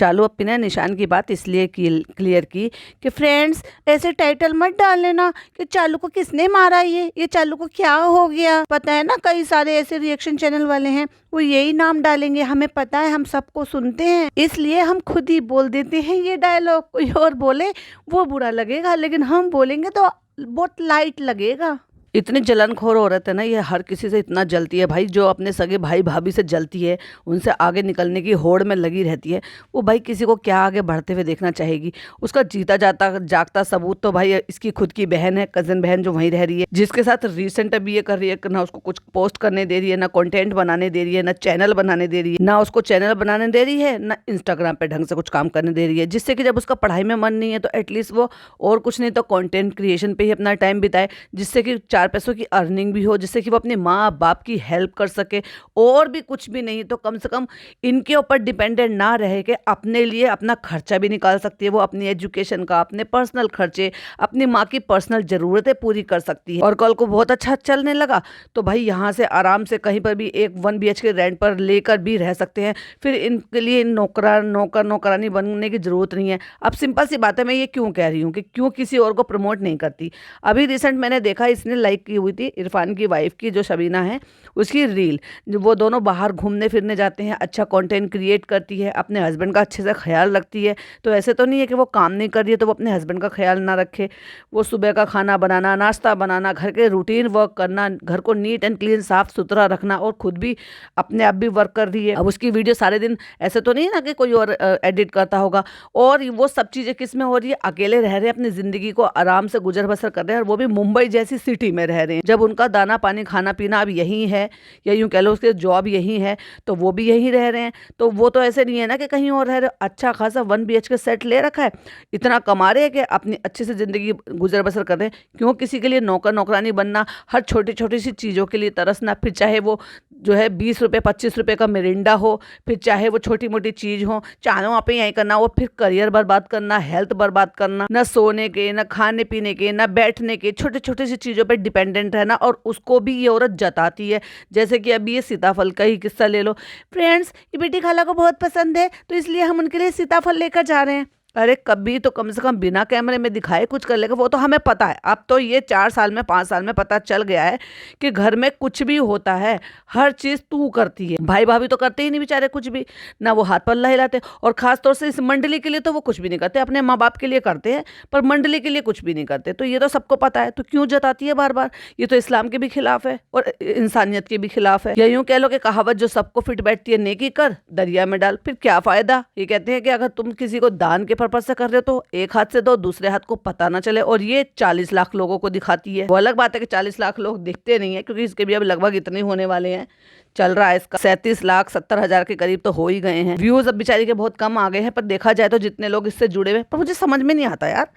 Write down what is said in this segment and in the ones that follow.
चालू अप्पी ने निशान की बात इसलिए क्लियर की कि फ्रेंड्स ऐसे टाइटल मत डाल लेना कि चालू को किसने मारा, ये चालू को क्या हो गया। पता है ना कई सारे ऐसे रिएक्शन चैनल वाले हैं वो यही नाम डालेंगे, हमें पता है, हम सबको सुनते हैं, इसलिए हम खुद ही बोल देते हैं ये डायलॉग। कोई और बोले वो बुरा लगेगा, लेकिन हम बोलेंगे तो बहुत लाइट लगेगा। इतनी जलनखोर औरत है ना ये, हर किसी से इतना जलती है भाई। जो अपने सगे भाई भाभी से जलती है, उनसे आगे निकलने की होड़ में लगी रहती है, वो भाई किसी को क्या आगे बढ़ते हुए देखना चाहेगी। उसका जीता जाता जागता सबूत तो भाई इसकी खुद की बहन है, कजन बहन जो वहीं रह रही है, जिसके साथ रिसेंट अभी ये कर रही है, ना उसको कुछ पोस्ट करने दे रही है, ना कंटेंट बनाने दे रही है, ना चैनल बनाने दे रही है, ना उसको चैनल बनाने दे रही है, ना इंस्टाग्राम पे ढंग से कुछ काम करने दे रही है। जिससे कि जब उसका पढ़ाई में मन नहीं है तो एटलीस्ट वो और कुछ नहीं तो कंटेंट क्रिएशन पे ही अपना टाइम बिताए, जिससे कि 4 पैसों की अर्निंग भी हो, जिससे कि वो अपने माँ बाप की हेल्प कर सके। और भी कुछ भी नहीं तो कम से कम इनके ऊपर डिपेंडेंट ना रहे कि अपने लिए अपना खर्चा भी निकाल सकती है, वो अपनी एजुकेशन का, अपने पर्सनल खर्चे, अपनी माँ की पर्सनल ज़रूरतें पूरी कर सकती है। और कल को बहुत अच्छा चलने लगा तो भाई यहाँ से आराम से कहीं पर भी एक 1 BHK रेंट पर लेकर भी रह सकते हैं। फिर इनके लिए नौकरानी बनने की ज़रूरत नहीं है। अब सिंपल सी बात है, मैं ये क्यों कह रही हूँ कि क्यों किसी और को प्रमोट नहीं करती। अभी रिसेंट मैंने देखा इसने लाइक की हुई थी इरफान की वाइफ की, जो शबीना है, उसकी रील, जो वो दोनों बाहर घूमने फिरने जाते हैं, अच्छा कंटेंट क्रिएट करती है, अपने हस्बैंड का अच्छे से ख्याल रखती है। तो ऐसे तो नहीं है कि वो काम नहीं कर रही है तो वो अपने हस्बैंड का ख्याल ना रखे। वो सुबह का खाना बनाना, नाश्ता बनाना, घर के रूटीन वर्क करना, घर को नीट एंड क्लीन साफ सुथरा रखना, और खुद भी अपने आप भी वर्क कर रही है। अब उसकी वीडियो सारे दिन ऐसे तो नहीं है ना कि कोई और एडिट करता होगा। और वो सब चीज़ें किस में हो रही है, अकेले रह रहे हैं, अपनी ज़िंदगी को आराम से गुजर बसर कर रहे हैं, और वो भी मुंबई जैसी सिटी में रह रहे हैं। जब उनका दाना पानी खाना पीना अब यहीं है, या यूँ कह लो उसके जॉब यहीं है, तो वो भी यहीं रह रहे हैं। तो वो तो ऐसे नहीं है ना कि कहीं और रह रहे। अच्छा खासा 1 BHK सेट ले रखा है, इतना कमा रहे हैं कि अपनी अच्छे से ज़िंदगी गुजर बसर कर रहे हैं। क्यों किसी के लिए नौकर नौकरानी बनना, हर छोटी छोटी सी चीज़ों के लिए तरसना, फिर चाहे वो जो है 20 रुपये 25 रुपये का मिरिंडा हो, फिर चाहे वो छोटी मोटी चीज़ हो, चाहे वहाँ पे यहीं करना, वो फिर करियर बर्बाद करना, हेल्थ बर्बाद करना, ना सोने के, ना खाने पीने के, ना बैठने के, छोटे छोटे सी चीज़ों पर डिपेंडेंट रहना। और उसको भी ये औरत जताती है। जैसे कि अभी ये सीताफल का ही किस्सा ले लो। फ्रेंड्स, ये बेटी खाला को बहुत पसंद है तो इसलिए हम उनके लिए सीताफल लेकर जा रहे हैं। अरे कभी तो कम से कम बिना कैमरे में दिखाए कुछ कर लेगा, वो तो हमें पता है। अब तो ये 4 साल में 5 साल में पता चल गया है कि घर में कुछ भी होता है हर चीज़ तू करती है। भाई भाभी तो करते ही नहीं बेचारे कुछ भी, ना वो हाथ पल्ला हिलाते। और ख़ास तौर से इस मंडली के लिए तो वो कुछ भी नहीं करते, अपने माँ बाप के लिए करते हैं पर मंडली के लिए कुछ भी नहीं करते। तो ये तो सबको पता है, तो क्यों जताती है बार बार। ये तो इस्लाम के भी खिलाफ है और इंसानियत के भी खिलाफ है। या यूँ कह लो कि कहावत जो सबको फिट बैठती है, नेकी कर दरिया में डाल, फिर क्या फ़ायदा। ये कहते हैं कि अगर तुम किसी को दान के पर्पज से कर रहे हो तो एक हाथ से दो, दूसरे हाथ को पता ना चले। और ये 40 लाख लोगों को दिखाती है। वो अलग बात है कि 40 लाख लोग दिखते नहीं है, क्योंकि इसके भी अब लगभग इतने होने वाले हैं। चल रहा है इसका 37,70,000 के करीब तो हो ही गए हैं। व्यूज अब बेचारी के बहुत कम आ गए हैं, पर देखा जाए तो जितने लोग इससे जुड़े हुए, पर मुझे समझ में नहीं आता यार,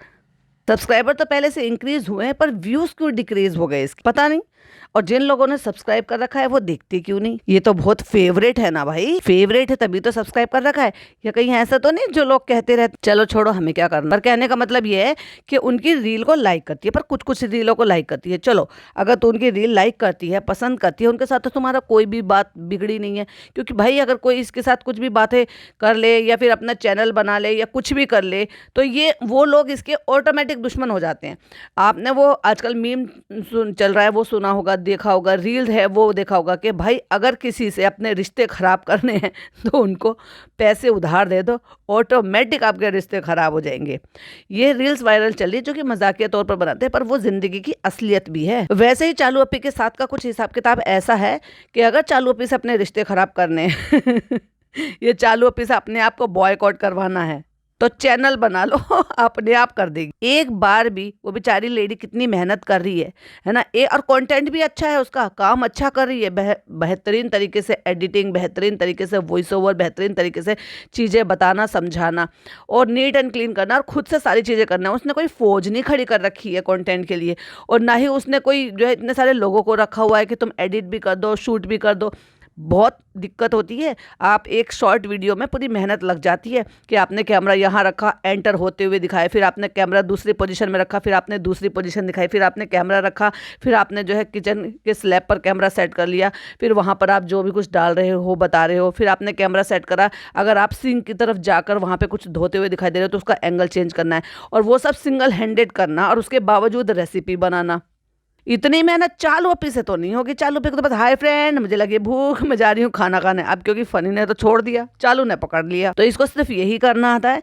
सब्सक्राइबर तो पहले से इंक्रीज हुए हैं पर व्यूज क्यों डिक्रीज हो गए इसके, पता नहीं। और जिन लोगों ने सब्सक्राइब कर रखा है वो देखते क्यों नहीं। ये तो बहुत फेवरेट है ना भाई, फेवरेट है तभी तो सब्सक्राइब कर रखा है। या कहीं ऐसा तो नहीं जो लोग कहते रहते चलो छोड़ो हमें क्या करना। पर कहने का मतलब ये है कि उनकी रील को लाइक करती है, पर कुछ कुछ रीलों को लाइक करती है। चलो अगर तू उनकी रील लाइक करती है, पसंद करती है, उनके साथ तो तुम्हारा कोई भी बात बिगड़ी नहीं है। क्योंकि भाई अगर कोई इसके साथ कुछ भी बातें कर ले या फिर अपना चैनल बना ले या कुछ भी कर ले, तो ये वो लोग इसके ऑटोमेटिक दुश्मन हो जाते हैं। आपने वो आजकल मीम चल रहा है वो सुना होगा, देखा होगा, रील है वो देखा होगा कि भाई अगर किसी से अपने रिश्ते खराब करने हैं तो उनको पैसे उधार दे दो, ऑटोमेटिक आपके रिश्ते खराब हो जाएंगे। ये रील्स वायरल चल रही है जो कि मजाकिया तौर पर बनाते हैं, पर वो जिंदगी की असलियत भी है। वैसे ही चालू अप्पी के साथ का कुछ हिसाब किताब ऐसा है कि अगर चालू अप्पी से अपने रिश्ते खराब करने ये चालू अप्पी से अपने आप को बॉयकॉट करवाना है तो चैनल बना लो अपने आप कर देगी। एक बार भी वो बेचारी लेडी कितनी मेहनत कर रही है ना। और कंटेंट भी अच्छा है, उसका काम अच्छा कर रही है, बेहतरीन तरीके से एडिटिंग, बेहतरीन तरीके से वॉइस ओवर, बेहतरीन तरीके से चीज़ें बताना, समझाना और नीट एंड क्लीन करना और खुद से सारी चीज़ें करना। उसने कोई फौज नहीं खड़ी कर रखी है कंटेंट के लिए, और ना ही उसने कोई जो है इतने सारे लोगों को रखा हुआ है कि तुम एडिट भी कर दो, शूट भी कर दो। बहुत दिक्कत होती है। आप एक शॉर्ट वीडियो में पूरी मेहनत लग जाती है कि आपने कैमरा यहाँ रखा, एंटर होते हुए दिखाया, फिर आपने कैमरा दूसरी पोजीशन में रखा, फिर आपने दूसरी पोजीशन दिखाई, फिर आपने कैमरा रखा, फिर आपने जो है किचन के स्लैब पर कैमरा सेट कर लिया, फिर वहाँ पर आप जो भी कुछ डाल रहे हो बता रहे हो, फिर आपने कैमरा सेट करा। अगर आप सिंक की तरफ जाकर वहाँ पे कुछ धोते हुए दिखाई दे रहे हो तो उसका एंगल चेंज करना है, और वो सब सिंगल हैंडेड करना, और उसके बावजूद रेसिपी बनाना। इतनी मेहनत चालू अपी से तो नहीं होगी। चालू पे को तो बस हाय फ्रेंड मुझे लगी भूख, मैं जा रही हूँ खाना खाने। अब क्योंकि फनी ने तो छोड़ दिया, चालू ने पकड़ लिया, तो इसको सिर्फ यही करना आता है,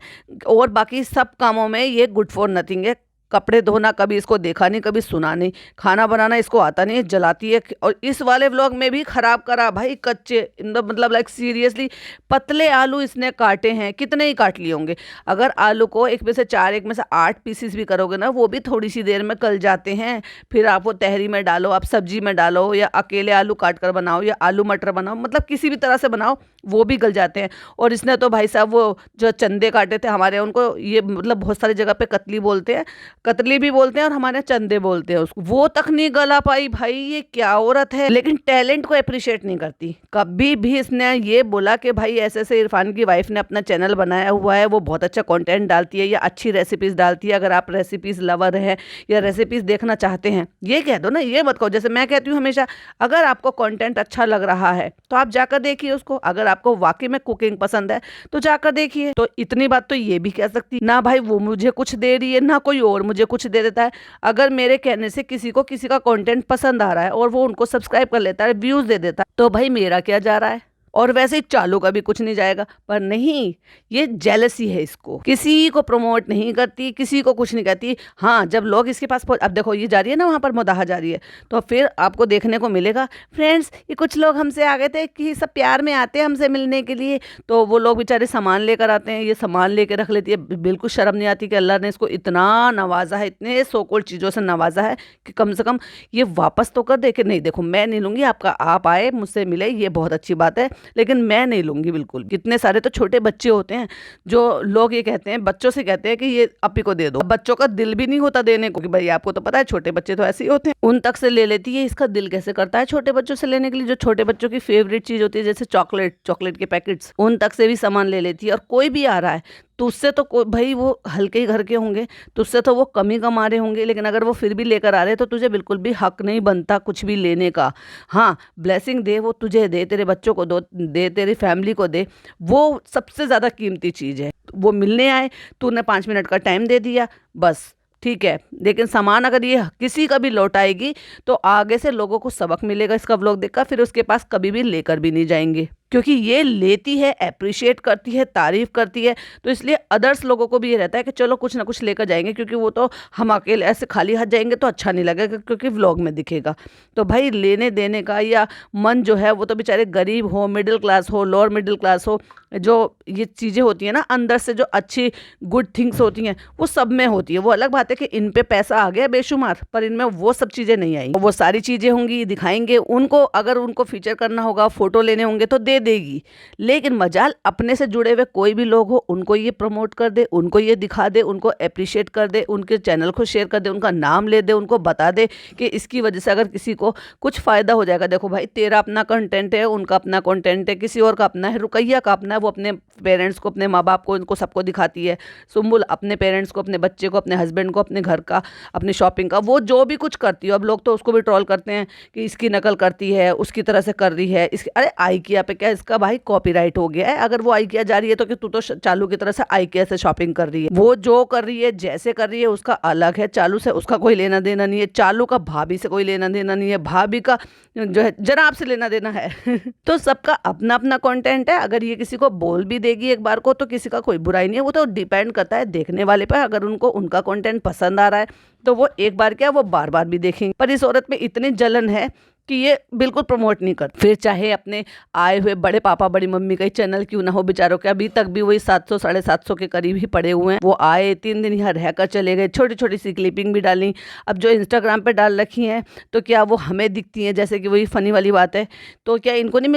और बाकी सब कामों में ये गुड फॉर नथिंग है। कपड़े धोना कभी इसको देखा नहीं, कभी सुना नहीं, खाना बनाना इसको आता नहीं है, जलाती है। और इस वाले व्लॉग में भी खराब करा भाई, कच्चे मतलब लाइक सीरियसली पतले आलू इसने काटे हैं, कितने ही काट लिए होंगे। अगर आलू को एक में से 4, एक में से 8 पीसीस भी करोगे ना, वो भी थोड़ी सी देर में गल जाते हैं। फिर आप वो तहरी में डालो, आप सब्जी में डालो, या अकेले आलू काट कर बनाओ, या आलू मटर बनाओ, मतलब किसी भी तरह से बनाओ, वो भी गल जाते हैं। और इसने तो भाई साहब वो जो चंदे काटे थे हमारे, उनको ये मतलब बहुत सारी जगह पे कतली बोलते हैं, कतली भी बोलते हैं, और हमारे चंदे बोलते हैं उसको, वो तक नहीं गला पाई। भाई ये क्या औरत है, लेकिन टैलेंट को अप्रिशिएट नहीं करती। कभी भी इसने ये बोला कि भाई ऐसे ऐसे इरफान की वाइफ ने अपना चैनल बनाया हुआ है, वो बहुत अच्छा कंटेंट डालती है या अच्छी रेसिपीज डालती है, अगर आप रेसिपीज लवर है या रेसिपीज देखना चाहते हैं, ये कह दो ना, ये मत कहो। जैसे मैं कहती हूँ हमेशा, अगर आपको कंटेंट अच्छा लग रहा है तो आप जाकर देखिए उसको। अगर आपको वाकई में कुकिंग पसंद है तो जाकर देखिए। तो इतनी बात तो ये भी कह सकती ना, भाई वो मुझे कुछ दे रही है ना कोई और मुझे कुछ दे देता है। अगर मेरे कहने से किसी को किसी का कंटेंट पसंद आ रहा है और वो उनको सब्सक्राइब कर लेता है, व्यूज दे देता है, तो भाई मेरा क्या जा रहा है। और वैसे ही चालू का भी कुछ नहीं जाएगा। पर नहीं, ये जेलसी है, इसको किसी को प्रमोट नहीं करती, किसी को कुछ नहीं कहती। हाँ, जब लोग इसके पास अब देखो ये जा रही है ना, वहाँ पर मदाहा जा रही है, तो फिर आपको देखने को मिलेगा फ्रेंड्स, ये कुछ लोग हमसे आ गए थे कि सब प्यार में आते हैं हमसे मिलने के लिए, तो वो लोग बेचारे सामान लेकर आते हैं, ये सामान लेकर रख लेती है। बिल्कुल शर्म नहीं आती कि अल्लाह ने इसको इतना नवाजा है, इतने सोकोल्ड चीज़ों से नवाजा है कि कम से कम ये वापस तो कर दे कि नहीं देखो मैं नहीं लूँगी आपका, आप आए मुझसे मिले, ये बहुत अच्छी बात है, लेकिन मैं नहीं लूंगी बिल्कुल। कितने सारे तो छोटे बच्चे होते हैं जो लोग ये कहते हैं, बच्चों से कहते हैं कि ये अपी को दे दो। बच्चों का दिल भी नहीं होता देने को कि भाई आपको तो पता है छोटे बच्चे तो ऐसे ही होते हैं, उन तक से ले लेती है। इसका दिल कैसे करता है छोटे बच्चों से लेने के लिए, जो छोटे बच्चों की फेवरेट चीज होती है, जैसे चॉकलेट के पैकेट्स, उन तक से भी सामान ले लेती है। और कोई भी आ रहा है तो उससे तो भाई वो हल्के ही घर के होंगे, तो उससे तो वो कम ही कमा रहे होंगे, लेकिन अगर वो फिर भी लेकर आ रहे हैं तो तुझे बिल्कुल भी हक नहीं बनता कुछ भी लेने का। हाँ, ब्लेसिंग दे, वो तुझे दे, तेरे बच्चों को दे, तेरी फैमिली को दे, वो सबसे ज़्यादा कीमती चीज़ है। वो मिलने आए, तूने 5 मिनट का टाइम दे दिया, बस ठीक है। लेकिन सामान अगर ये किसी का भी लौटाएगी तो आगे से लोगों को सबक मिलेगा इसका व्लॉग देखकर, फिर उसके पास कभी भी लेकर भी नहीं जाएंगे, क्योंकि ये लेती है, अप्रिशिएट करती है, तारीफ करती है, तो इसलिए अदर्स लोगों को भी ये रहता है कि चलो कुछ ना कुछ लेकर जाएंगे, क्योंकि वो तो हम अकेले ऐसे खाली हाथ जाएंगे तो अच्छा नहीं लगेगा, क्योंकि व्लॉग में दिखेगा। तो भाई लेने देने का या मन जो है वो तो बेचारे गरीब हो, मिडिल क्लास हो, लोअर मिडिल क्लास हो, जो ये चीज़ें होती हैं ना अंदर से, जो अच्छी गुड थिंग्स होती हैं वो सब में होती है। वो अलग बात है कि इन पे पैसा आ गया बेशुमार, पर इनमें वो सब चीज़ें नहीं आई। वो सारी चीज़ें होंगी, दिखाएंगे उनको, अगर उनको फीचर करना होगा, फोटो लेने होंगे तो दे देगी। लेकिन मजाल अपने से जुड़े हुए कोई भी लोग हो, उनको ये प्रमोट कर दे, उनको ये दिखा दे, उनको अप्रिशिएट कर दे, उनके चैनल को शेयर कर दे, उनका नाम ले दे, उनको बता दे कि इसकी वजह से अगर किसी को कुछ फ़ायदा हो जाएगा। देखो भाई, तेरा अपना कंटेंट है, उनका अपना कंटेंट है, किसी और का अपना है, रुकैया का अपना है, वो अपने पेरेंट्स को, अपने माँ बाप को, इनको सबको दिखाती है। सुम्बुल अपने पेरेंट्स को, अपने बच्चे को, अपने हस्बैंड को, अपने घर का, अपनी शॉपिंग का, वो जो भी कुछ करती है। अब लोग तो उसको भी ट्रोल करते हैं कि इसकी नकल करती है, उसकी तरह से कर रही है, इसकी अरे आइकिया पे क्या इसका भाई कॉपीराइट हो गया है। अगर वो आइकिया जा रही है तो कि तू तो चालू की तरह से आइकिया से शॉपिंग कर रही है। वो जो कर रही है, जैसे कर रही है, उसका अलग है, चालू से उसका कोई लेना देना नहीं है, चालू का भाभी से कोई लेना देना नहीं है, भाभी का जो है जनाब से लेना देना है तो सबका अपना अपना कंटेंट है। अगर ये किसी को बोल भी देगी एक बार को तो किसी का कोई बुराई नहीं है, वो तो डिपेंड करता है देखने वाले पर। अगर उनको उनका कंटेंट पसंद आ रहा है तो वो एक बार क्या, वो बार बार भी देखेंगे। पर इस औरत में इतनी जलन है कि ये बिल्कुल प्रमोट नहीं करती। फिर चाहे अपने आए हुए बड़े पापा बड़ी मम्मी का ही चैनल क्यों ना हो, बेचारों के अभी तक भी वही 700 750 के करीब ही पड़े हुए हैं। वो आए 3 दिन यहाँ रहकर चले गए, छोटी छोटी सी क्लिपिंग भी डाली। अब जो इंस्टाग्राम पे डाल रखी हैं तो क्या वो हमें दिखती हैं, जैसे कि वही फनी वाली बात है, तो क्या इनको नहीं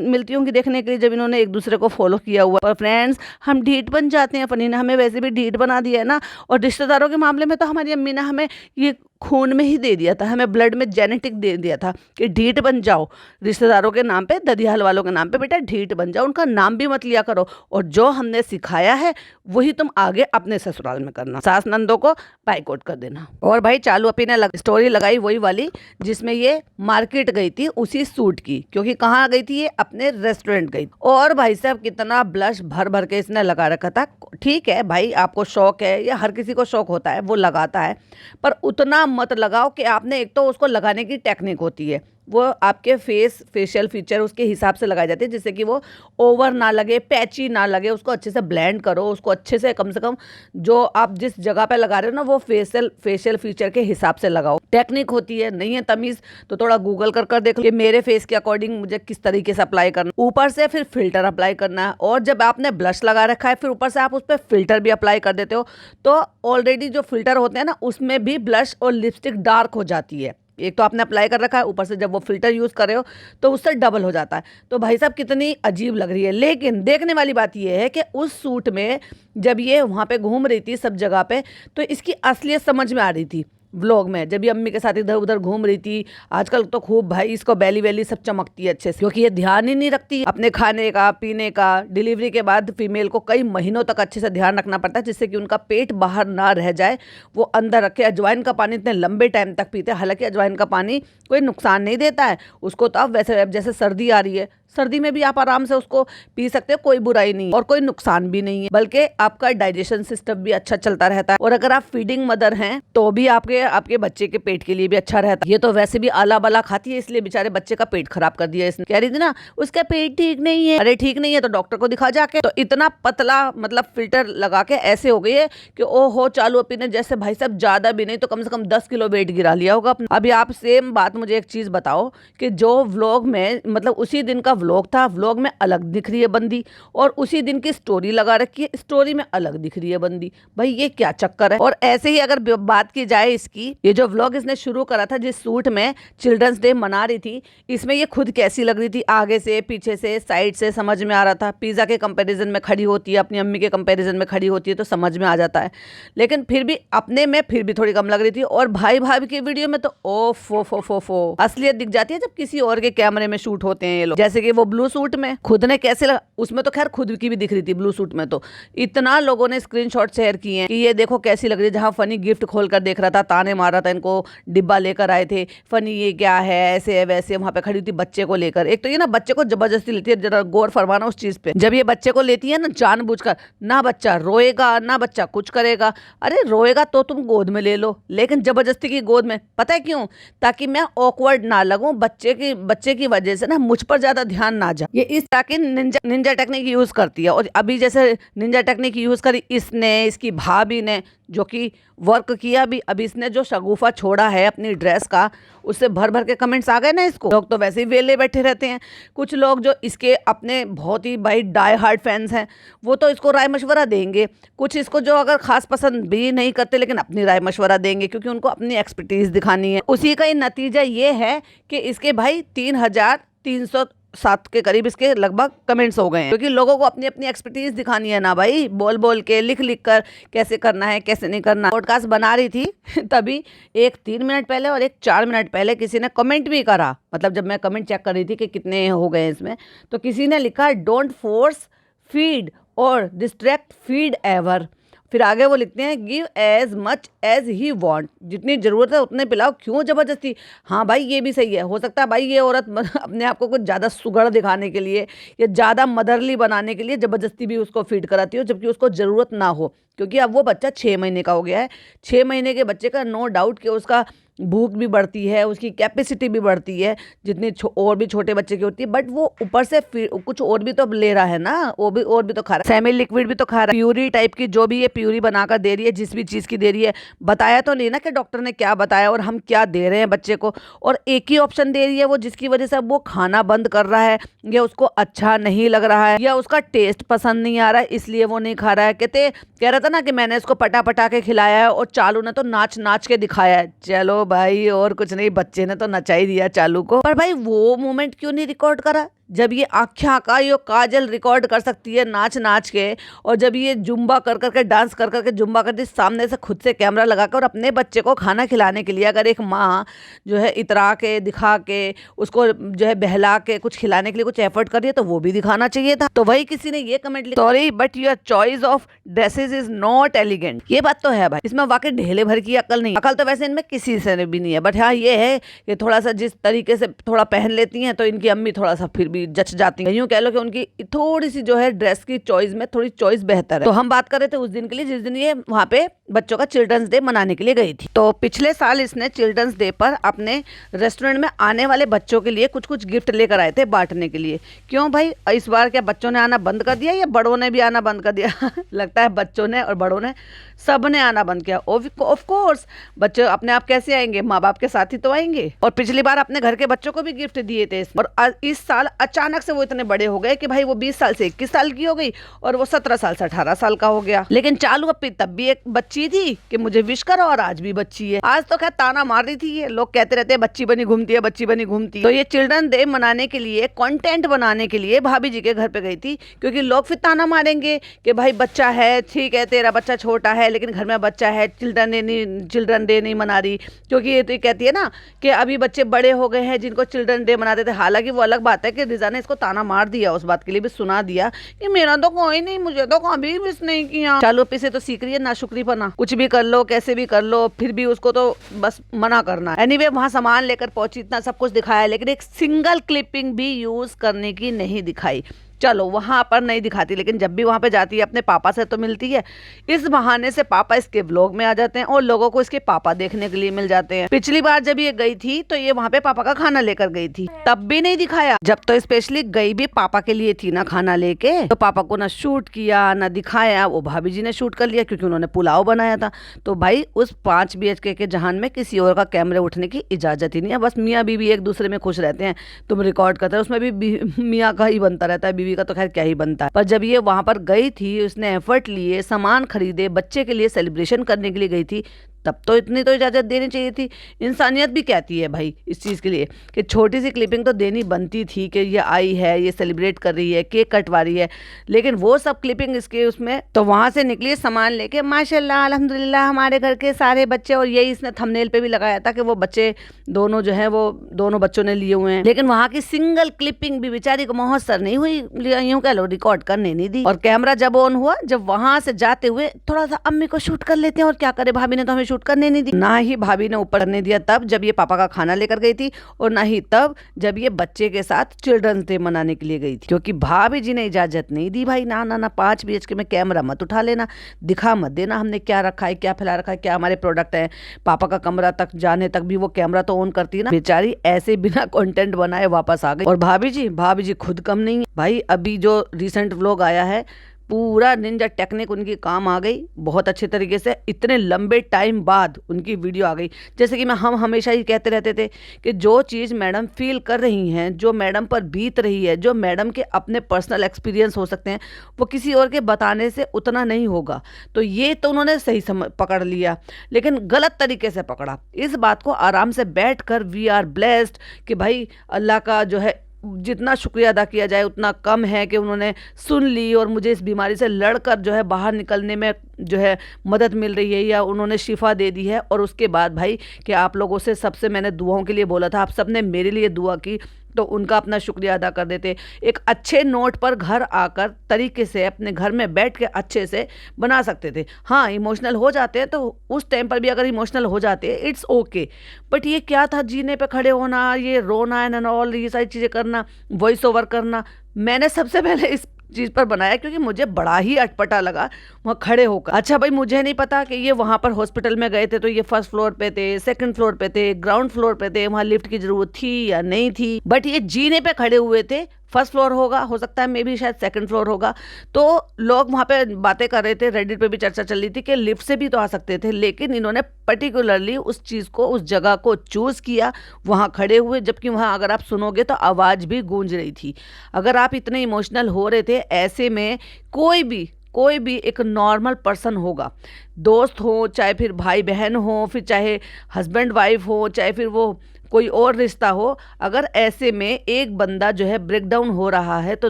मिलती होंगी देखने के लिए जब इन्होंने एक दूसरे को फॉलो किया हुआ। पर फ्रेंड्स, हम ढीठ बन जाते हैं। फनी ने हमें वैसे भी ढीठ बना दिया है ना। और रिश्तेदारों के मामले में तो हमारी अम्मी ने हमें ये खून में ही दे दिया था, हमें ब्लड में जेनेटिक दे दिया था कि ढीठ बन जाओ, रिश्तेदारों के नाम पे, ददियाल वालों के नाम पे बेटा ढीठ बन जाओ, उनका नाम भी मत लिया करो, और जो हमने सिखाया है वही तुम आगे अपने ससुराल में करना। सास नंदों को बाइकआउट कर देना। और भाई चालू अपी ने स्टोरी लगाई वही वाली जिसमें ये मार्केट गई थी उसी सूट की, क्योंकि कहाँ गई थी ये, अपने रेस्टोरेंट गई। और भाई साहब कितना ब्लश भर भर के इसने लगा रखा था। ठीक है भाई, आपको शौक है, या हर किसी को शौक होता है, वो लगाता है, पर उतना मत लगाओ कि आपने, एक तो उसको लगाने की टेक्निक होती है, वो आपके फेशियल फीचर उसके हिसाब से लगाए जाते हैं, जिससे कि वो ओवर ना लगे, पैची ना लगे। उसको अच्छे से ब्लेंड करो, उसको अच्छे से कम जो आप जिस जगह पे लगा रहे हो ना, वो फेशियल फीचर के हिसाब से लगाओ। टेक्निक होती है, नहीं है तमीज़ तो थोड़ा गूगल कर देख लो कि मेरे फेस के अकॉर्डिंग मुझे किस तरीके से अप्लाई करना। ऊपर से फिर फिल्टर अप्लाई करना है, और जब आपने ब्लश लगा रखा है फिर ऊपर से आप उस पर फिल्टर भी अप्लाई कर देते हो, तो ऑलरेडी जो फिल्टर होते हैं ना उसमें भी ब्लश और लिपस्टिक डार्क हो जाती है। एक तो आपने अप्लाई कर रखा है, ऊपर से जब वो फिल्टर यूज़ कर रहे हो तो उससे डबल हो जाता है। तो भाई साहब कितनी अजीब लग रही है। लेकिन देखने वाली बात ये है कि उस सूट में जब ये वहाँ पे घूम रही थी सब जगह पे, तो इसकी असलियत समझ में आ रही थी। व्लॉग में जब ये अम्मी के साथ इधर उधर घूम रही थी, आजकल तो खूब भाई इसको बेली वेली सब चमकती है अच्छे से, क्योंकि ये ध्यान ही नहीं रखती अपने खाने का पीने का। डिलीवरी के बाद फीमेल को कई महीनों तक अच्छे से ध्यान रखना पड़ता है, जिससे कि उनका पेट बाहर ना रह जाए, वो अंदर रखे। अजवाइन का पानी इतने लंबे टाइम तक पीते हैं, हालांकि अजवाइन का पानी कोई नुकसान नहीं देता है उसको, तो अब वैसे जैसे सर्दी आ रही है, सर्दी में भी आप आराम से उसको पी सकते हो, कोई बुराई नहीं और कोई नुकसान भी नहीं है, बल्कि आपका डाइजेशन सिस्टम भी अच्छा चलता रहता है। और अगर आप फीडिंग मदर हैं तो भी आपके बच्चे के पेट के लिए भी अच्छा रहता है। ये तो वैसे भी आला बला खाती है, इसलिए बेचारे बच्चे का पेट खराब कर दिया इसने। कह रही थी ना उसका पेट ठीक नहीं है, अरे ठीक नहीं है तो डॉक्टर को दिखा जाके। तो इतना पतला मतलब फिल्टर लगा के ऐसे हो गई है कि ओहो, चालू अपी ने जैसे भाई साहब ज्यादा भी नहीं तो कम से कम 10 किलो वेट गिरा लिया होगा अपना। अभी आप सेम बात मुझे एक चीज बताओ कि जो व्लॉग में मतलब उसी दिन का व्लॉग था, व्लॉग में अलग दिख रही है बंदी, और उसी दिन की स्टोरी लगा रखी है, स्टोरी में अलग दिख रही है बंदी। भाई ये क्या चक्कर है। और ऐसे ही अगर बात की जाए इसकी, ये जो व्लॉग इसने शुरू करा था जिस सूट में चिल्ड्रंस डे मना रही थी, इसमें ये खुद कैसी लग रही थी, आगे से पीछे से साइड से समझ में आ रहा था। पिज्जा के कंपैरिजन में खड़ी होती है, अपनी अम्मी के कंपैरिजन में खड़ी होती है तो समझ में आ जाता है, लेकिन फिर भी अपने में फिर भी थोड़ी कम लग रही थी। और भाई भाभी की वीडियो में तो ओ फो असलियत दिख जाती है जब किसी और के कैमरे में शूट होते हैं ये लोग। जैसे कि वो ब्लू सूट में खुद ने कैसे लगा, उसमें तो खैर खुद की भी दिख रही थी ब्लू सूट में, तो इतना लोगों ने स्क्रीनशॉट शेयर किए हैं कि ये देखो कैसी लग रही है। जहां फनी गिफ्ट खोल कर देख रहा था, ताने मार रहा था, इनको डिब्बा लेकर आए थे, फनी ये क्या है, ऐसे है वैसे, वहां पे खड़ी थी बच्चे को लेकर। एक तो ये ना बच्चे को जबरदस्ती लेती है, जरा गौर फरमाना उस चीज पे। जब ये बच्चे को लेती है ना जानबूझकर, ना बच्चा रोएगा ना बच्चा कुछ करेगा, अरे रोएगा तो तुम गोद में ले लो, लेकिन जबरदस्ती की गोद में, पता है क्यों? ताकि मैं ऑकवर्ड ना लगूं, बच्चे की वजह से ना मुझ पर ज्यादा ध्यान ना जाए। ये इस तरह की निंजा टेक्निक यूज करती है। और अभी जैसे निंजा टेक्निक यूज करी इसने, इसकी भाभी ने, जो कि वर्क किया भी। अभी इसने जो शगुफा छोड़ा है अपनी ड्रेस का, उससे भर भर के कमेंट्स आ गए ना इसको। लोग तो वैसे ही वेले बैठे रहते हैं, कुछ लोग जो इसके अपने बहुत ही भाई डाई हार्ड फैंस हैं वो तो इसको राय मशवरा देंगे, कुछ इसको जो अगर खास पसंद भी नहीं करते लेकिन अपनी राय मशवरा देंगे, क्योंकि उनको अपनी एक्सपर्टीज दिखानी है। उसी का ही नतीजा ये है कि इसके भाई 3,307 के करीब इसके लगभग कमेंट्स हो गए हैं, क्योंकि लोगों को अपनी अपनी एक्सपर्टीज दिखानी है ना भाई, बोल बोल के लिख लिख कर कैसे करना है कैसे नहीं करना। पॉडकास्ट बना रही थी तभी एक 3 मिनट पहले और एक 4 मिनट पहले किसी ने कमेंट भी करा, मतलब जब मैं कमेंट चेक कर रही थी कि कितने हो गए इसमें, तो किसी ने लिखा डोंट फोर्स फीड और डिस्ट्रैक्ट फीड एवर। फिर आगे वो लिखते हैं give as much as he want, जितनी ज़रूरत है उतने पिलाओ, क्यों ज़बरदस्ती। हाँ भाई ये भी सही है, हो सकता है भाई ये औरत अपने आप को कुछ ज़्यादा सुगढ़ दिखाने के लिए या ज़्यादा मदरली बनाने के लिए ज़बरदस्ती भी उसको फीड कराती हो, जबकि उसको ज़रूरत ना हो। क्योंकि अब वो बच्चा 6 महीने का हो गया है, 6 महीने के बच्चे का नो डाउट कि उसका भूख भी बढ़ती है, उसकी कैपेसिटी भी बढ़ती है जितनी और भी छोटे बच्चे की होती है, बट वो ऊपर से कुछ और भी तो ले रहा है ना, वो भी और भी तो खा रहा है, सेमी लिक्विड भी तो खा रहा है, प्यूरी टाइप की जो भी ये प्यूरी बनाकर दे रही है, जिस भी चीज़ की दे रही है। बताया तो नहीं ना कि डॉक्टर ने क्या बताया और हम क्या दे रहे हैं बच्चे को, और एक ही ऑप्शन दे रही है वो, जिसकी वजह से वो खाना बंद कर रहा है, या उसको अच्छा नहीं लग रहा है, या उसका टेस्ट पसंद नहीं आ रहा है इसलिए वो नहीं खा रहा है। कह रहा था ना कि मैंने इसको पटा पटा के खिलाया है और चालू ने तो नाच नाच के दिखाया है। चलो भाई और कुछ नहीं, बच्चे ने तो नचा ही दिया चालू को, पर भाई वो मोमेंट क्यों नहीं रिकॉर्ड करा जब ये आख्या का यो काजल रिकॉर्ड कर सकती है नाच नाच के, और जब ये जुम्बा कर करके डांस कर करके जुम्बा करती, सामने से खुद से कैमरा लगाकर और अपने बच्चे को खाना खिलाने के लिए अगर एक माँ जो है इतरा के दिखा के उसको जो है बहला के कुछ खिलाने के लिए कुछ एफर्ट कर रही है तो वो भी दिखाना चाहिए था। तो वही किसी ने ये कमेंट लिखा, sorry but your choice of dresses is not elegant. ये बात तो है भाई, इसमें वाकई ढेले भर की अकल नहीं, अकल तो वैसे इनमें किसी से भी नहीं है, बट हाँ ये है कि थोड़ा सा जिस तरीके से थोड़ा पहन लेती हैं तो इनकी अम्मी थोड़ा सा फिर भी जच जाती है। यूं कह लो कि उनकी थोड़ी सी जो है ड्रेस की चॉइस में थोड़ी चॉइस बेहतर है। तो हम बात कर रहे थे उस दिन के लिए जिस दिन ये वहाँ पे बच्चों का चिल्ड्रंस डे मनाने के लिए गई थी। तो पिछले साल इसने चिल्ड्रंस डे पर अपने रेस्टोरेंट में आने वाले बच्चों के लिए कुछ कुछ गिफ्ट लेकर आए थे बांटने के लिए। क्यों भाई, इस बार क्या बच्चों ने आना बंद कर दिया या बड़ों ने भी आना बंद कर दिया? लगता है बच्चों ने और बड़ों ने सब ने आना बंद किया। ऑफ कोर्स बच्चे अपने आप कैसे आएंगे, माँ बाप के साथ ही तो आएंगे। और पिछली बार अपने घर के बच्चों को भी गिफ्ट दिए थे, और इस साल अचानक से वो इतने बड़े हो गए कि भाई वो 20 साल से 21 साल की हो गई और वो 17 साल से 18 साल का हो गया। लेकिन चालू अपी तब भी एक बच्ची थी कि मुझे विश करो, और आज भी बच्ची है। आज तो खैर ताना मार रही थी, ये लोग कहते रहते हैं बच्ची बनी घूमती है, बच्ची बनी घूमती है। तो ये चिल्ड्रन डे मनाने के लिए कंटेंट बनाने के लिए भाभी जी के घर पे गई थी, क्योंकि लोग फिर ताना मारेंगे कि भाई बच्चा है, ठीक है तेरा बच्चा छोटा है लेकिन घर में बच्चा है, चिल्ड्रन डे नहीं मना रही। क्योंकि ये तो कहती है ना कि अभी बच्चे बड़े हो गए हैं जिनको चिल्ड्रन डे मनाते थे। हालांकि वो अलग बात है कि रिजा ने इसको ताना मार दिया, उस बात के लिए भी सुना दिया कि मेरा तो कोई नहीं, मुझे तो कभी मिस नहीं किया। चालू पे से तो सीख रही है ना शुक्री पना, कुछ भी कर लो कैसे भी कर लो, फिर भी उसको तो बस मना करना है। एनीवे वहां सामान लेकर पहुंची, इतना सब कुछ दिखाया, लेकिन एक सिंगल क्लिपिंग भी यूज करने की नहीं दिखाई। चलो वहां पर नहीं दिखाती, लेकिन जब भी वहां पे जाती है अपने पापा से तो मिलती है। इस बहाने से पापा इसके व्लॉग में आ जाते हैं और लोगों को इसके पापा देखने के लिए मिल जाते हैं। पिछली बार जब ये गई थी तो ये वहां पे पापा का खाना लेकर गई थी, तब भी नहीं दिखाया। जब तो स्पेशली गई भी पापा के लिए थी ना खाना लेके, तो पापा को ना शूट किया ना दिखाया, वो भाभी जी ने शूट कर लिया क्योंकि उन्होंने पुलाव बनाया था। तो भाई उस 5 BHK के जहान में किसी और का कैमरे उठने की इजाजत ही नहीं है। बस मियाँ बीवी एक दूसरे में खुश रहते हैं, तुम रिकॉर्ड करते हो, उसमें भी मियाँ का ही बनता रहता है, बीवी का तो खैर क्या ही बनता है। पर जब ये वहां पर गई थी, उसने एफर्ट लिए, सामान खरीदे, बच्चे के लिए सेलिब्रेशन करने के लिए गई थी, तब तो इतनी तो इजाजत देनी चाहिए थी। इंसानियत भी कहती है भाई इस चीज़ के लिए कि छोटी सी क्लिपिंग तो देनी बनती थी कि ये आई है, ये सेलिब्रेट कर रही है, केक कटवा रही है। लेकिन वो सब क्लिपिंग इसके उसमें तो वहां से निकली सामान लेके, माशाल्लाह अल्हम्दुलिल्लाह हमारे घर के सारे बच्चे। और यही इसने थंबनेल पे भी लगाया था कि वो बच्चे दोनों जो है वो दोनों बच्चों ने लिए हुए हैं। लेकिन वहां की सिंगल क्लिपिंग भी बेचारी को मुहस्सर नहीं हुई, यूं कह लो रिकॉर्ड करने नहीं दी। और कैमरा जब ऑन हुआ, जब वहां से जाते हुए थोड़ा सा अम्मी को शूट कर लेते हैं, और क्या करे भाभी ने तो हमें शूट करने नहीं दी। ना ही भाभी ने ऊपर करने दिया तब जब ये पापा का खाना लेकर गई थी, और ना ही तब जब ये बच्चे के साथ चिल्ड्रंस डे मनाने के लिए गई थी, क्योंकि भाभी जी ने इजाजत नहीं दी भाई, ना ना ना 5 BHK में कैमरा मत उठा लेना, दिखा मत देना हमने क्या रखा है, क्या फैला रखा है, क्या हमारे प्रोडक्ट है। पापा का कमरा तक जाने तक भी वो कैमरा तो ऑन करती है ना। बेचारी ऐसे बिना कंटेंट बनाए वापस आ गई। और भाभी जी खुद कम नहीं है भाई। अभी जो रिसेंट व्लॉग आया है, पूरा निंजा टेक्निक उनकी काम आ गई बहुत अच्छे तरीके से। इतने लंबे टाइम बाद उनकी वीडियो आ गई। जैसे कि हम हमेशा ही कहते रहते थे कि जो चीज़ मैडम फील कर रही हैं, जो मैडम पर बीत रही है, जो मैडम के अपने पर्सनल एक्सपीरियंस हो सकते हैं, वो किसी और के बताने से उतना नहीं होगा। तो ये तो उन्होंने सही पकड़ लिया, लेकिन गलत तरीके से पकड़ा। इस बात को आराम से बैठ कर वी आर ब्लेस्ड कि भाई अल्लाह का जो है जितना शुक्रिया अदा किया जाए उतना कम है कि उन्होंने सुन ली और मुझे इस बीमारी से लड़कर जो है बाहर निकलने में जो है मदद मिल रही है, या उन्होंने शिफा दे दी है। और उसके बाद भाई कि आप लोगों से सबसे मैंने दुआओं के लिए बोला था, आप सब ने मेरे लिए दुआ की, तो उनका अपना शुक्रिया अदा कर देते। एक अच्छे नोट पर घर आकर तरीके से अपने घर में बैठ के अच्छे से बना सकते थे। हाँ इमोशनल हो जाते हैं, तो उस टाइम पर भी अगर इमोशनल हो जाते हैं इट्स ओके। बट ये क्या था, जीने पे खड़े होना, ये रोना एंड ऑल, ये सारी चीज़ें करना, वॉइस ओवर करना। मैंने सबसे पहले इस चीज़ पर बनाया क्योंकि मुझे बड़ा ही अटपटा लगा वहाँ खड़े होकर। अच्छा भाई मुझे नहीं पता कि ये वहाँ पर हॉस्पिटल में गए थे तो ये 1st फ्लोर पे थे, 2nd फ्लोर पे थे, ग्राउंड फ्लोर पे थे, वहाँ लिफ्ट की जरूरत थी या नहीं थी। बट ये जीने पे खड़े हुए थे। 1st फ्लोर होगा, हो सकता है मे भी शायद 2nd फ्लोर होगा। तो लोग वहाँ पे बातें कर रहे थे, रेडिट पे भी चर्चा चल रही थी कि लिफ्ट से भी तो आ सकते थे, लेकिन इन्होंने पर्टिकुलरली उस चीज़ को, उस जगह को चूज़ किया, वहाँ खड़े हुए। जबकि वहाँ अगर आप सुनोगे तो आवाज़ भी गूंज रही थी। अगर आप इतने इमोशनल हो रहे थे, ऐसे में कोई भी एक नॉर्मल पर्सन होगा, दोस्त हो, चाहे फिर भाई बहन हो, फिर चाहे हस्बैंड वाइफ हो, चाहे फिर वो कोई और रिश्ता हो, अगर ऐसे में एक बंदा जो है ब्रेक डाउन हो रहा है तो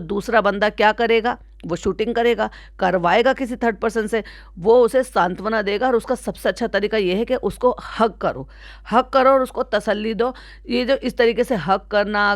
दूसरा बंदा क्या करेगा? वो शूटिंग करेगा, करवाएगा किसी थर्ड पर्सन से, वो उसे सांत्वना देगा। और उसका सबसे अच्छा तरीका ये है कि उसको हग करो और उसको तसल्ली दो। ये जो इस तरीके से हग करना,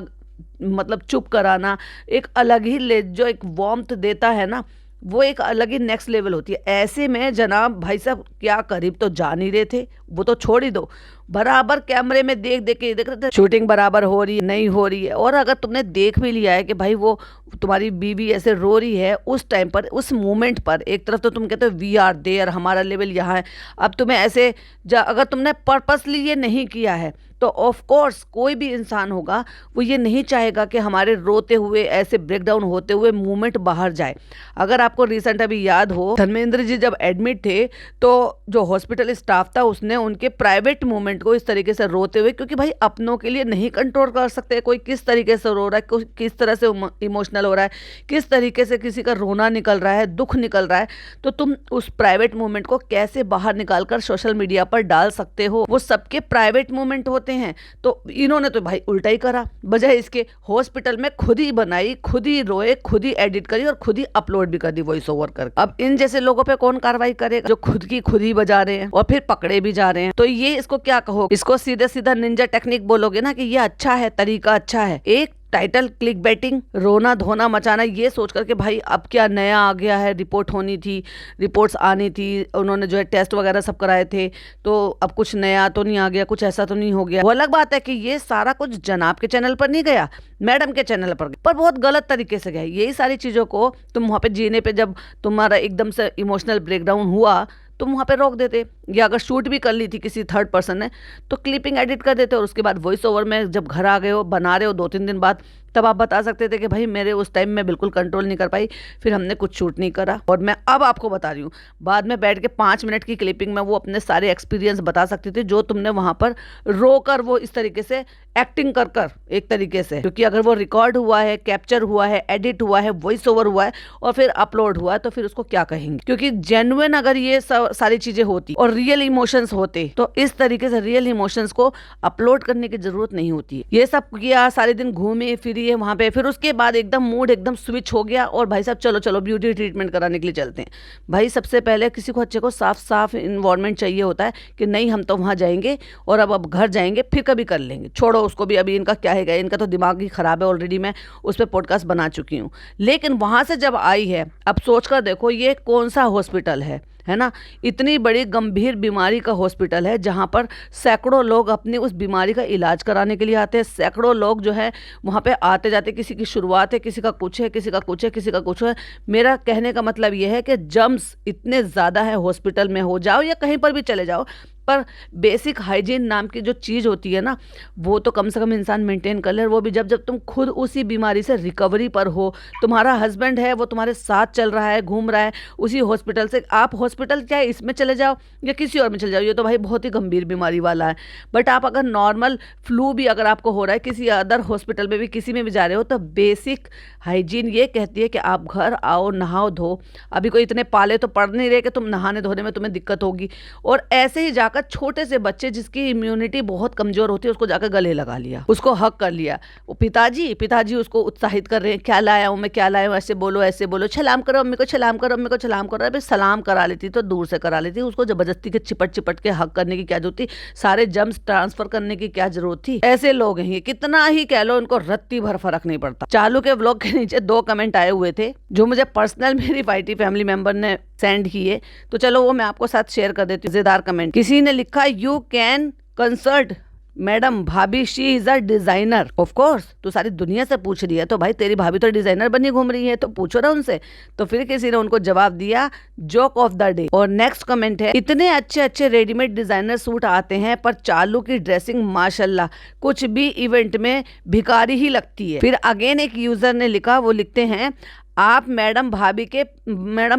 मतलब चुप कराना, एक अलग ही जो एक वार्मथ देता है ना, वो एक अलग ही नेक्स्ट लेवल होती है। ऐसे में जनाब भाई साहब क्या करीब तो जा नहीं रहे थे, वो तो छोड़ ही दो, बराबर कैमरे में देख रहे थे शूटिंग बराबर हो रही है नहीं हो रही है। और अगर तुमने देख भी लिया है कि भाई वो तुम्हारी बीवी ऐसे रो रही है, उस टाइम पर, उस मोमेंट पर, एक तरफ तो तुम कहते हो वी आर देयर, हमारा लेवल यहाँ है। अब तुम्हें ऐसे अगर तुमने पर्पसली ये नहीं किया है तो ऑफ कोर्स कोई भी इंसान होगा वो ये नहीं चाहेगा कि हमारे रोते हुए, ऐसे ब्रेकडाउन होते हुए मूवमेंट बाहर जाए। अगर आपको रिसेंट अभी याद हो, धर्मेंद्र जी जब एडमिट थे तो जो हॉस्पिटल स्टाफ था उसने उनके प्राइवेट मूवमेंट को इस तरीके से रोते हुए, क्योंकि भाई अपनों के लिए नहीं कंट्रोल कर सकते, कोई किस तरीके से रो रहा है, कोई किस तरह से इमोशनल हो रहा है, किस तरीके से किसी का रोना निकल रहा है, दुख निकल रहा है, तो तुम उस प्राइवेट मूवमेंट को कैसे बाहर निकाल कर सोशल मीडिया पर डाल सकते हो? वो सबके प्राइवेट मूवमेंट होते हैं। तो इन्होंने तो भाई उल्टा ही करा, बजाय इसके हॉस्पिटल में खुद ही बनाई, खुद ही रोए, खुद ही एडिट करी और खुद ही अपलोड भी कर दी वॉइस ओवर कर। अब इन जैसे लोगों पे कौन कार्रवाई करेगा जो खुद की खुद ही बजा रहे हैं और फिर पकड़े भी जा रहे हैं? तो ये इसको क्या कहो? इसको सीधे सीधा निंजा टेक्निक बोलोगे ना कि ये अच्छा है, तरीका अच्छा है। एक टाइटल क्लिक बैटिंग, रोना धोना मचाना, ये सोच करके भाई अब क्या नया आ गया है, रिपोर्ट होनी थी, रिपोर्ट्स आनी थी, उन्होंने जो है टेस्ट वगैरह सब कराए थे, तो अब कुछ नया तो नहीं आ गया, कुछ ऐसा तो नहीं हो गया। वो अलग बात है कि ये सारा कुछ जनाब के चैनल पर नहीं गया, मैडम के चैनल पर बहुत गलत तरीके से गया। यही सारी चीज़ों को तुम वहाँ पे जीने पे, जब तुम्हारा एकदम से इमोशनल ब्रेकडाउन हुआ, तुम वहाँ पे रोक देते, या अगर शूट भी कर ली थी किसी थर्ड पर्सन ने तो क्लिपिंग एडिट कर देते और उसके बाद वॉइस ओवर में जब घर आ गए हो, बना रहे हो 2-3 दिन बाद, तब आप बता सकते थे कि भाई मेरे उस टाइम में बिल्कुल कंट्रोल नहीं कर पाई, फिर हमने कुछ शूट नहीं करा। और मैं अब आपको बता रही हूँ, बाद में बैठ के 5 मिनट की क्लिपिंग में वो अपने सारे एक्सपीरियंस बता सकती थी जो तुमने वहाँ पर रो कर, वो इस तरीके से एक्टिंग कर एक तरीके से, क्योंकि अगर वो रिकॉर्ड हुआ है, कैप्चर हुआ है, एडिट हुआ है, वॉइस ओवर हुआ है और फिर अपलोड हुआ है, तो फिर उसको क्या कहेंगे? क्योंकि जेन्युइन अगर ये सारी चीजें होती और रियल इमोशंस होते तो इस तरीके से रियल इमोशंस को अपलोड करने की जरूरत नहीं होती। ये सब किया, सारे दिन घूमे फिरी वहां पे, फिर उसके बाद एकदम मूड एकदम स्विच हो गया और भाई साहब चलो ब्यूटी ट्रीटमेंट कराने के लिए चलते हैं। भाई सबसे पहले किसी को अच्छे को साफ इन्वायरमेंट चाहिए होता है कि नहीं हम तो वहां जाएंगे और अब घर जाएंगे फिर कभी कर लेंगे, छोड़ो उसको भी, अभी इनका क्या है, इनका तो दिमाग ही खराब है, ऑलरेडी मैं उस पर पॉडकास्ट बना चुकी हूँ। लेकिन वहां से जब आई है, अब सोच कर देखो ये कौन सा हॉस्पिटल है ना, इतनी बड़ी गंभीर बीमारी का हॉस्पिटल है जहां पर सैकड़ों लोग अपनी उस बीमारी का इलाज कराने के लिए आते हैं। सैकड़ों लोग जो है वहां पे आते जाते, किसी की शुरुआत है, किसी का कुछ है, किसी का कुछ है, किसी का कुछ है। मेरा कहने का मतलब यह है कि जर्म्स इतने ज़्यादा है, हॉस्पिटल में हो जाओ या कहीं पर भी चले जाओ, पर बेसिक हाइजीन नाम की जो चीज़ होती है ना, वो तो कम से कम इंसान मेंटेन कर ले। वो भी जब तुम खुद उसी बीमारी से रिकवरी पर हो, तुम्हारा हस्बैंड है वो तुम्हारे साथ चल रहा है, घूम रहा है उसी हॉस्पिटल से, आप हॉस्पिटल चाहे इसमें चले जाओ या किसी और में चले जाओ, ये तो भाई बहुत ही गंभीर बीमारी वाला है। बट आप अगर नॉर्मल फ्लू भी अगर आपको हो रहा है, किसी अदर हॉस्पिटल में भी, किसी में भी जा रहे हो, तो बेसिक हाइजीन ये कहती है कि आप घर आओ, नहाओ धो। अभी कोई इतने पाले तो पड़ नहीं रहे कि तुम नहाने धोने में तुम्हें दिक्कत होगी। और ऐसे ही जाकर छोटे से बच्चे जिसकी इम्यूनिटी बहुत कमजोर होती है, उसको जाकर गले लगा लिया, उसको हक कर लिया। वो पिताजी उसको उत्साहित कर रहे हैं, क्या लाया हूँ मैं, क्या लाया हूँ, ऐसे बोलो, सलाम करो अम्मी को, सलाम करो अम्मी को, सलाम करो। अभी सलाम करा लेती तो दूर से करा लेती, उसको जबरदस्ती के चिपट के हक करने की क्या जरूरत थी, सारे जम्स ट्रांसफर करने की क्या जरूरत थी? ऐसे लोग हैं, कितना ही कह लो, इनको रत्ती भर फर्क नहीं पड़ता। चालू के व्लॉग के नीचे 2 कमेंट आए हुए थे जो मुझे पर्सनल मेरी फाइटी फैमिली मेंबर ने सेंड किए, तो चलो वो मैं आपको साथ शेयर कर देती हूँ। मजेदार कमेंट, किसी ने लिखा यू कैन कंसल्ट मैडम भाभी, she is a designer. Of course तू सारी दुनिया से पूछ रही है, तो भाई तेरी भाभी तो डिजाइनर बनी घूम रही है, तो पूछो ना उनसे। तो फिर किसी ने उनको जवाब दिया जोक ऑफ द डे। और नेक्स्ट कमेंट है, इतने अच्छे रेडीमेड डिजाइनर सूट आते हैं पर चालू की ड्रेसिंग माशाल्लाह कुछ भी इवेंट में भिखारी ही लगती है। फिर अगेन एक यूजर ने लिखा, वो लिखते हैं आप मैडम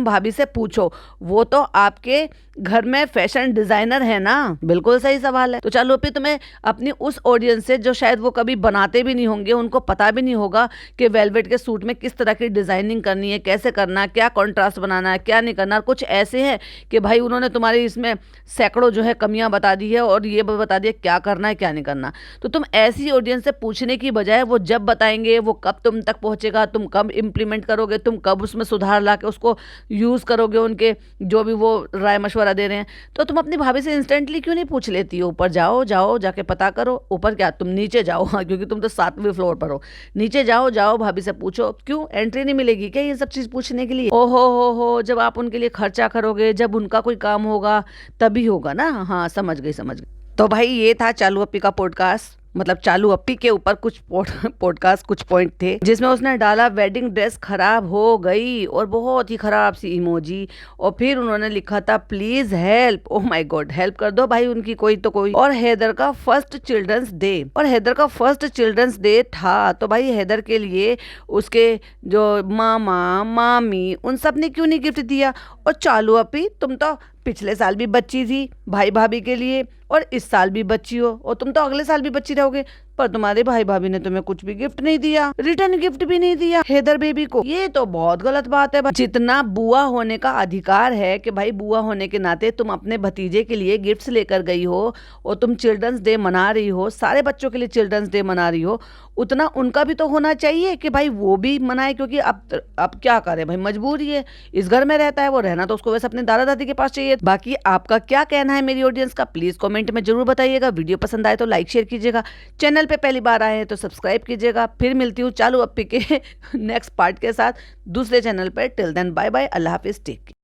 भाभी से पूछो, वो तो आपके घर में फैशन डिजाइनर है ना। बिल्कुल सही सवाल है। तो चलो फिर तुम्हें अपनी उस ऑडियंस से जो शायद वो कभी बनाते भी नहीं होंगे, उनको पता भी नहीं होगा कि वेलवेट के सूट में किस तरह की डिजाइनिंग करनी है, कैसे करना है, क्या कॉन्ट्रास्ट बनाना है, क्या नहीं करना। कुछ ऐसे हैं कि भाई उन्होंने तुम्हारी इसमें सैकड़ों जो है कमियां बता दी है और ये भी बता दिया क्या करना है क्या नहीं करना। तो तुम ऐसी ऑडियंस से पूछने की बजाय वो जब बताएंगे वो कब तुम तक पहुंचेगा, तुम कब इम्प्लीमेंट करोगे, तुम कब उसमें सुधार ला के उसको यूज़ करोगे, उनके जो भी वो राय मशवरा दे रहे हैं, तो तुम अपनी भाभी से इंस्टेंटली क्यों नहीं पूछ लेती हो? ऊपर जाओ जाओ जाके पता करो। ऊपर क्या, तुम नीचे जाओ। हाँ, क्योंकि तुम तो 7वें फ्लोर पर हो। नीचे जाओ जाओ भाभी से पूछो। क्यों, एंट्री नहीं मिलेगी क्या ये सब चीज़ पूछने के लिए? ओहो हो, जब आप उनके लिए खर्चा करोगे, जब उनका कोई काम होगा तभी होगा ना। हाँ, समझ गई समझ गई। तो भाई ये था चालू अप्पी का पॉडकास्ट, मतलब चालू अप्पी के ऊपर कुछ पॉडकास्ट कुछ पॉइंट थे जिसमें उसने डाला वेडिंग ड्रेस खराब हो गई और बहुत ही खराब सी इमोजी, और फिर उन्होंने लिखा था please help. Oh my God, help कर दो भाई उनकी कोई तो कोई। और हैदर का फर्स्ट चिल्ड्रंस डे था, तो भाई हैदर के लिए उसके जो मामा मामी उन सब ने क्यों नहीं गिफ्ट दिया? और चालू अप्पी, तुम तो पिछले साल भी बच्ची थी भाई भाभी के लिए और इस साल भी बच्ची हो, और तुम तो अगले साल भी बच्ची रहोगे, पर तुम्हारे भाई भाभी ने तुम्हें कुछ भी गिफ्ट नहीं दिया, रिटर्न गिफ्ट भी नहीं दिया हैदर बेबी को। ये तो बहुत गलत बात है। जितना बुआ होने का अधिकार है कि भाई बुआ होने के नाते तुम अपने भतीजे के लिए गिफ्ट्स लेकर गई हो और तुम चिल्ड्रंस डे मना रही हो, सारे बच्चों के लिए चिल्ड्रंस डे मना रही हो, उतना उनका भी तो होना चाहिए कि भाई वो भी मनाए। क्योंकि अब क्या करे भाई, मजबूरी है, इस घर में रहता है, वो रहना तो उसको वैसे अपने दादा दादी के पास चाहिए। बाकी आपका क्या कहना है मेरी ऑडियंस का, प्लीज कमेंट में जरूर बताइएगा। वीडियो पसंद आए तो लाइक शेयर कीजिएगा, चैनल पे पहली बार आए हैं तो सब्सक्राइब कीजिएगा। फिर मिलती हूँ चालू अप्पी के नेक्स्ट पार्ट के साथ दूसरे चैनल पर। टिल देन बाय बाय, अल्लाह हाफिज, टेक केयर।